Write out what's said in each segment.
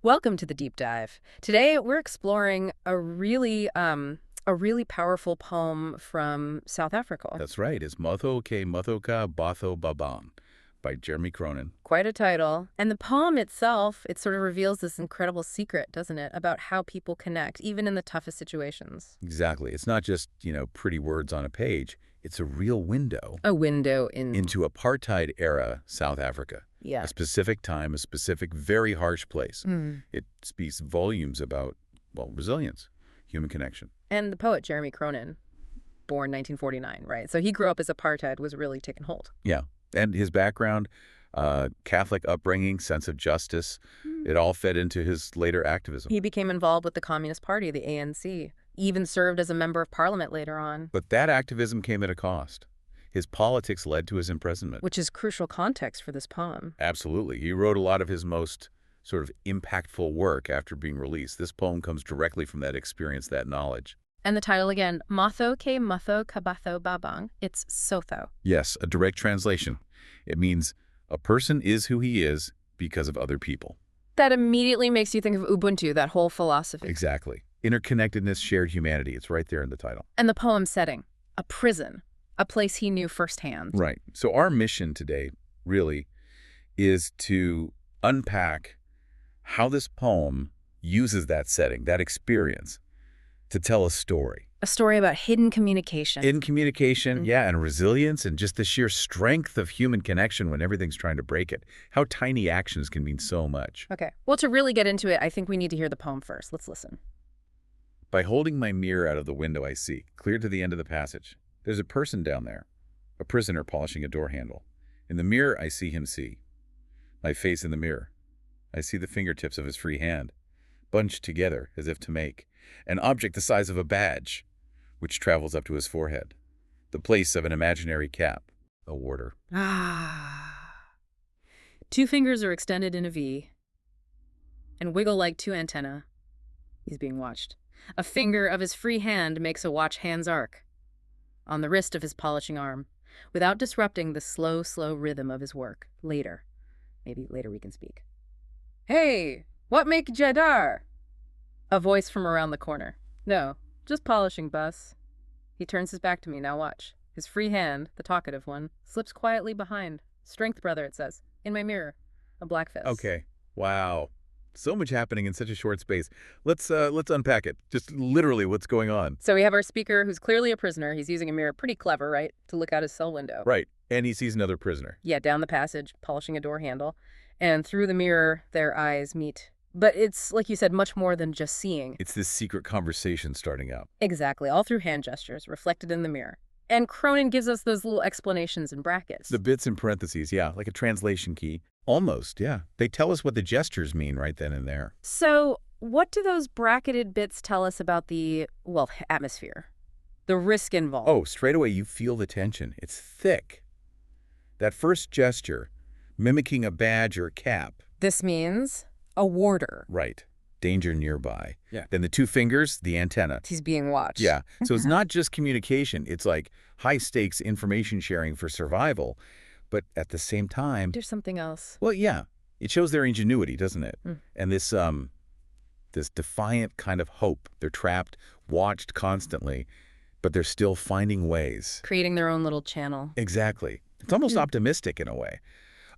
Welcome to the deep dive. Today we're exploring a really powerful poem from South Africa. That's right. It's Motho ke Motho ka Batho Babang by Jeremy Cronin. Quite a title. And the poem itself, it sort of reveals this incredible secret, doesn't it, about how people connect, even in the toughest situations. Exactly. It's not just, pretty words on a page. It's a real window A window into apartheid-era South Africa. Yeah. A specific time, a specific, very harsh place. Mm. It speaks volumes about, resilience, human connection. And the poet Jeremy Cronin, born 1949, right? So he grew up as apartheid was really taking hold. Yeah. And his background, Catholic upbringing, sense of justice, it all fed into his later activism. He became involved with the Communist Party, the ANC, even served as a member of parliament later on. But that activism came at a cost. His politics led to his imprisonment. Which is crucial context for this poem. Absolutely. He wrote a lot of his most sort of impactful work after being released. This poem comes directly from that experience, that knowledge. And the title again, Motho ke Motho ka Batho Babang. It's Sotho. Yes, a direct translation. It means a person is who he is because of other people. That immediately makes you think of Ubuntu, that whole philosophy. Exactly. Interconnectedness, shared humanity. It's right there in the title. And the poem setting, a prison, a place he knew firsthand. Right. So our mission today, really, is to unpack how this poem uses that setting, that experience, to tell a story. A story about hidden communication. In communication, yeah, and resilience, and just the sheer strength of human connection when everything's trying to break it. How tiny actions can mean so much. Okay. Well, to really get into it, I think we need to hear the poem first. Let's listen. By holding my mirror out of the window I see, clear to the end of the passage, there's a person down there, a prisoner polishing a door handle. In the mirror, I see him see. My face in the mirror. I see the fingertips of his free hand, bunched together as if to make an object the size of a badge, which travels up to his forehead, the place of an imaginary cap, a warder. Ah. Two fingers are extended in a V and wiggle like two antennae. He's being watched. A finger of his free hand makes a watch hand's arc on the wrist of his polishing arm, without disrupting the slow, slow rhythm of his work. Later. Maybe later we can speak. Hey, what make Jedar? A voice from around the corner. No, just polishing, boss. He turns his back to me. Now watch. His free hand, the talkative one, slips quietly behind. Strength, brother, it says. In my mirror. A black fist. Okay. Wow. So much happening in such a short space. Let's unpack it. Just literally what's going on. So we have our speaker who's clearly a prisoner. He's using a mirror. Pretty clever, right? To look out his cell window. Right. And he sees another prisoner. Yeah, down the passage, polishing a door handle. And through the mirror, their eyes meet. But it's, like you said, much more than just seeing. It's this secret conversation starting out. Exactly, all through hand gestures, reflected in the mirror. And Cronin gives us those little explanations in brackets. The bits in parentheses, yeah, like a translation key. Almost, yeah. They tell us what the gestures mean right then and there. So what do those bracketed bits tell us about the, atmosphere? The risk involved? Oh, straight away you feel the tension. It's thick. That first gesture, mimicking a badge or a cap. This means a warder. Right. Danger nearby. Yeah. Then the two fingers, the antenna. He's being watched. Yeah. So it's not just communication. It's like high-stakes information sharing for survival. But at the same time... There's something else. Well, yeah. It shows their ingenuity, doesn't it? Mm. And this defiant kind of hope. They're trapped, watched constantly, but they're still finding ways. Creating their own little channel. Exactly. It's almost optimistic in a way.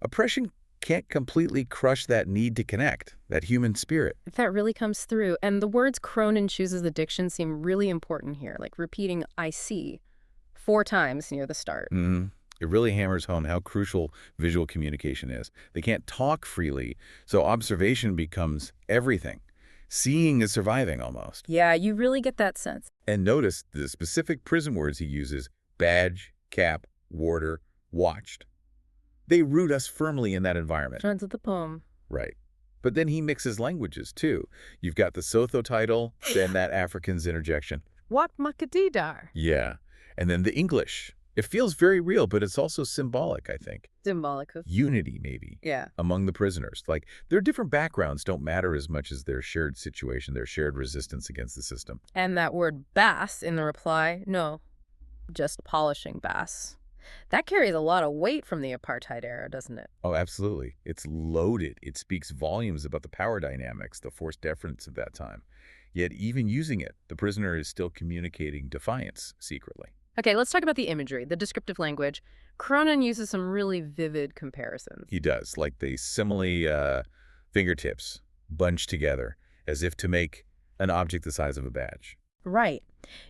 Oppression can't completely crush that need to connect, that human spirit. That really comes through. And the words Cronin chooses the diction seem really important here, like repeating I see 4 times near the start. Mm-hmm. It really hammers home how crucial visual communication is. They can't talk freely, so observation becomes everything. Seeing is surviving almost. Yeah, you really get that sense. And notice the specific prison words he uses: badge, cap, warder, watched. They root us firmly in that environment. Turns of the poem. Right. But then he mixes languages, too. You've got the Sotho title, then that African's interjection. What makadidar? Yeah. And then the English. It feels very real, but it's also symbolic, I think. Symbolic of... Unity, maybe. Yeah. Among the prisoners. Like, their different backgrounds don't matter as much as their shared situation, their shared resistance against the system. And that word bass in the reply, no, just polishing bass. That carries a lot of weight from the apartheid era, doesn't it? Oh, absolutely. It's loaded. It speaks volumes about the power dynamics, the forced deference of that time. Yet even using it, the prisoner is still communicating defiance secretly. Okay, let's talk about the imagery, the descriptive language. Cronin uses some really vivid comparisons. He does, like the simile fingertips bunched together as if to make an object the size of a badge. Right.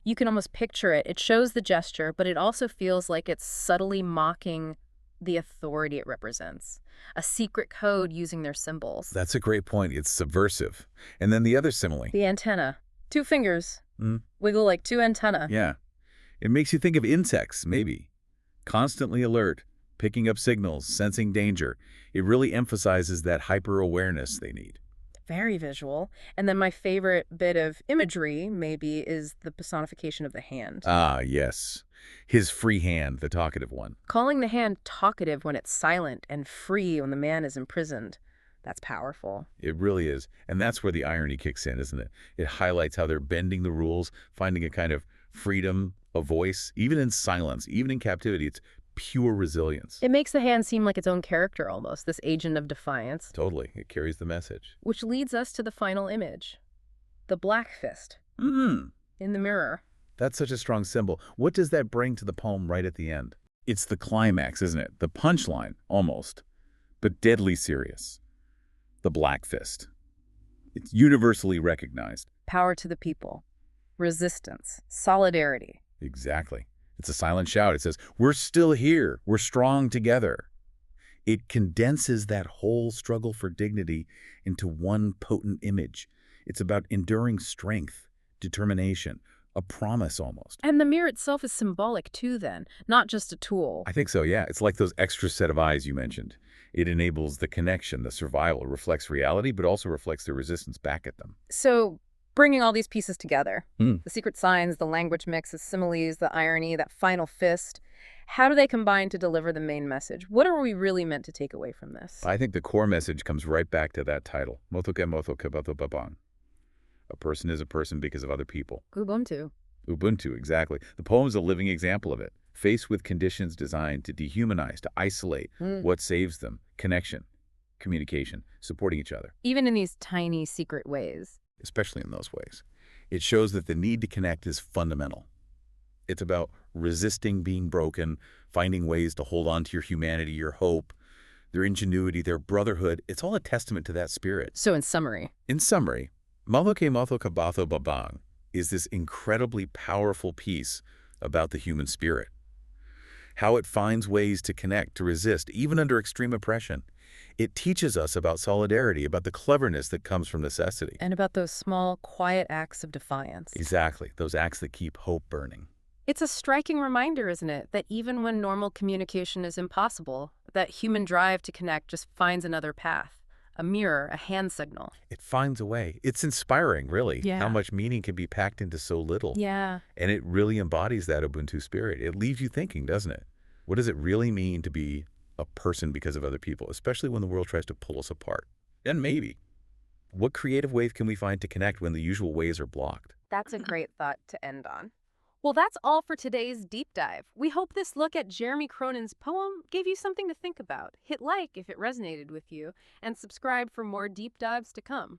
You can almost picture it. It shows the gesture, but it also feels like it's subtly mocking the authority it represents. A secret code using their symbols. That's a great point. It's subversive. And then the other simile. The antenna. 2 fingers. Mm, Wiggle like 2 antennae. yeah. It makes you think of insects, maybe. Constantly alert, picking up signals, sensing danger. It really emphasizes that hyper-awareness they need. Very visual. And then my favorite bit of imagery, maybe, is the personification of the hand. Ah, yes. His free hand, the talkative one. Calling the hand talkative when it's silent and free when the man is imprisoned. That's powerful. It really is. And that's where the irony kicks in, isn't it? It highlights how they're bending the rules, finding a kind of freedom, a voice, even in silence, even in captivity. It's pure resilience. It makes the hand seem like its own character almost, this agent of defiance. Totally. It carries the message. Which leads us to the final image. The black fist. Mm. In the mirror. That's such a strong symbol. What does that bring to the poem right at the end? It's the climax, isn't it? The punchline, almost, but deadly serious. The black fist. It's universally recognized. Power to the people. Resistance. Solidarity. Exactly. It's a silent shout. It says, we're still here. We're strong together. It condenses that whole struggle for dignity into one potent image. It's about enduring strength, determination, a promise almost. And the mirror itself is symbolic too then, not just a tool. I think so, yeah. It's like those extra set of eyes you mentioned. It enables the connection, the survival, reflects reality, but also reflects the resistance back at them. So, bringing all these pieces together, Hmm. the secret signs, the language mix, the similes, the irony, that final fist, how do they combine to deliver the main message? What are we really meant to take away from this? I think the core message comes right back to that title. Motho ke Batho Babang. A person is a person because of other people. Ubuntu. Ubuntu, exactly. The poem is a living example of it. Faced with conditions designed to dehumanize, to isolate, what saves them? Connection, communication, supporting each other. Even in these tiny secret ways. Especially in those ways. It shows that the need to connect is fundamental. It's about resisting being broken, finding ways to hold on to your humanity, your hope, their ingenuity, their brotherhood. It's all a testament to that spirit. So in summary, Motho ke Batho Babang is this incredibly powerful piece about the human spirit. How it finds ways to connect, to resist, even under extreme oppression. It teaches us about solidarity, about the cleverness that comes from necessity. and about those small, quiet acts of defiance. Exactly, those acts that keep hope burning. It's a striking reminder, isn't it, that even when normal communication is impossible, that human drive to connect just finds another path. A mirror, a hand signal. It finds a way. It's inspiring, really, Yeah. how much meaning can be packed into so little. Yeah. And it really embodies that Ubuntu spirit. It leaves you thinking, doesn't it? What does it really mean to be a person because of other people, especially when the world tries to pull us apart? And maybe, what creative ways can we find to connect when the usual ways are blocked? That's a great thought to end on. Well, that's all for today's deep dive. We hope this look at Jeremy Cronin's poem gave you something to think about. Hit like if it resonated with you, and subscribe for more deep dives to come.